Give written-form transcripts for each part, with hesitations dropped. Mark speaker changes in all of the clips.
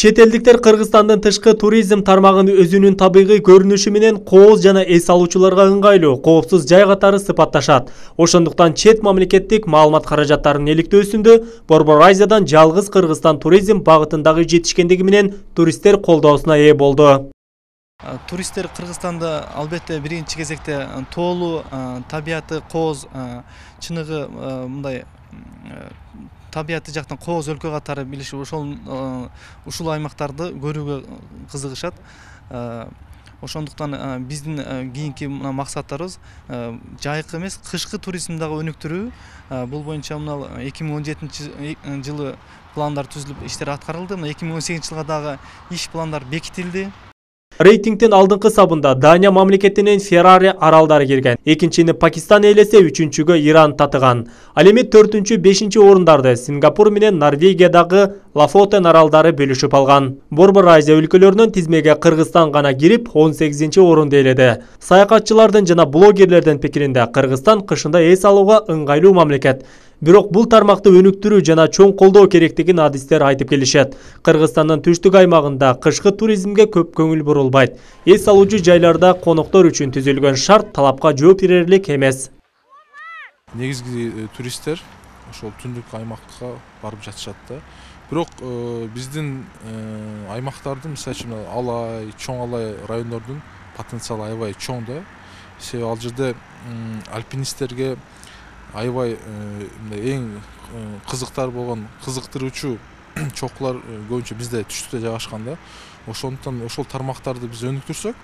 Speaker 1: Чет элдиктер Кыргызстандын тышкы туризм тармагын өзүнүн табигый көрүнүшү менен кооз жана эс алуучуларга ыңгайлуу, коопсуз жай катары сыпатташат. Ошондуктан чет мамлекеттик маалымат каражаттарынын иликтөөсүндө Борбор Азиядан жалгыз Кыргызстан туризм багытындагы жетишкендиги менен туристтер колдоосуна ээ болду.
Speaker 2: Туристтер Кыргызстанда албетте биринчи кезекте тоолуу табияты кооз чыныгы мындай табияты жактан кооз өлкө катары билишип ушул аймактарды көрүүгө кызыгышат. Ошондуктан биздин кийинки максаттарыбыз жайкы эмес, кышкы туризмди дагы өнүктүрүү. Бул боюнча 2017 жылы пландар түзүлүп, иштер аткарылды. 2018 жылга дагы иш пландар бекитилди.
Speaker 1: Рейтингтин алдыңкы сабында Дания мамлекетинен Феррари аралдары кирген. Экинчини Пакистан ээлесе, үчүнчүгө Иран татыган. Ал эми 4-5 орундарды Сингапур менен Норвегиядагы Лафотен аралдары бөлүшүп алган. Борбор Азия өлкөлөрүнүн тизмеге Кыргызстан гана кирип, 18 орунду ээледи. Саякатчылардын жана блогерлердин пикиринде Кыргызстан кышында эс алууга ыңгайлуу мамлекет. Бирок бул тармакты өнүктүрүү жана чоң колдоо керектигин адистер айтып келишет. Кыргызстандын түштүк аймагында кышкы туризмге көп көңүл бурулбайт. Эс алуучу жайларда коноктор үчүн түзүлгөн шарт талапка жооп берерлик эмес.
Speaker 3: Негизги туристтер ошол түндүк аймакка барып жатышат да. Бирок биздин аймактардын, мисалы үчүн Алай, Чоң Алай райондордун потенциалы аябай чоң да. Себеби ал жерде альпинисттерге аябай эң кызыктар болгон, кызыктыруучу чокулар көбүнчө бизде түштүктө жайгашкан да. Ошондуктан ошол тармактарды биз өнүктүрсөк,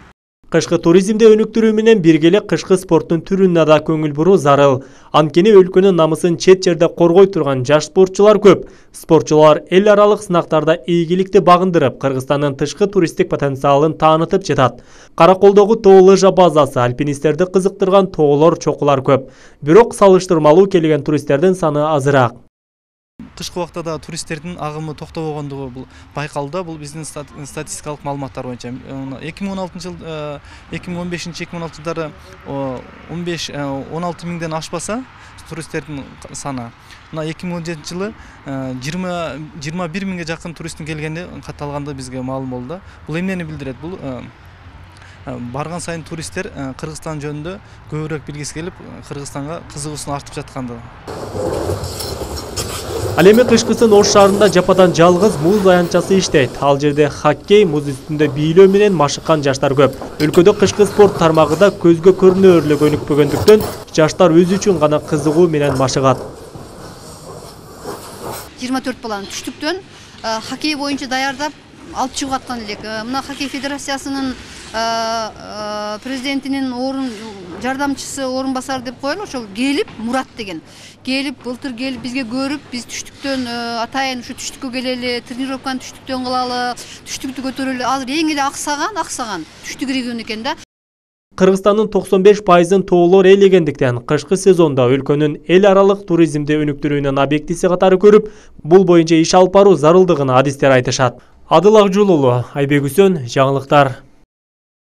Speaker 1: кышкы туризмди өнүктүрүү менен бирге эле кышкы спорттун түрүнө да көңүл буруу зарыл. Анткени өлкөнүн намысын чет жерде коргой турган жаш спортчулар көп. Спортчулар эл аралык сынактарда ийгиликти багындырып, Кыргызстандын тышкы туристтик потенциалын таанытып жатат. Караколдогу тоо лыжа базасы, альпинисттерди кызыктырган тоолор, чокулар көп. Бирок салыштырмалуу келген туристтердин саны азыраак.
Speaker 2: Кышкы убакта да туристтердин агымы токтобогондугу бул байкалды. Бул биздин статистикалык маалыматтар боюнча 2016 жыл 2015-2016 жылдары 15-16 миңден ашпаса туристтердин саны. Мына 2017 жылы 21 миңге жакын туристтин келгени катталганды бизге маалым болду. Бул эмнени билдирет? Бул барган сайын туристтер Кыргызстан жөнүндө көбүрөөк билгиси келип, Кыргызстанга кызыгуусун артып жатканды.
Speaker 1: Ал эми кышкысын Ош шаарында жападан жалгыз муз аянтчасы иштейт. Ал жерде хоккей, муз үстүндө бийлөө менен машыккан жаштар көп. Өлкөдө кышкы спорт тармагы да көзгө көрүнөрлүк өнүкпөгөндүктөн жаштар өзү үчүн гана кызыгуу менен машыгат.
Speaker 4: 24 баланы түштүктөн хоккей боюнча даярдап алып чыгып аткан элек. Мына хоккей федерациясынын президентинин жардамчысы, орун басары деп коелу, ошол келип, Мурат деген келип, былтыр келип бизге көрүп, биз түштүктөн атайын ушу түштүккө келели, тренировканы түштүктөн кылалы, түштүктү көтөрөлү. Азыр эң эле аксаган түштүк регион экен да.
Speaker 1: Кыргызстандын 95%-ын тоолор ээлегендиктен кышкы сезонда өлкөнүн эл аралык туризмди өнүктүрүүнүн объектиси катары көрүп, бул боюнча иш алып баруу зарылдыгын адистер айтышат. Адыл Акжол уулу, Айбек Үсөн, жаңылыктар.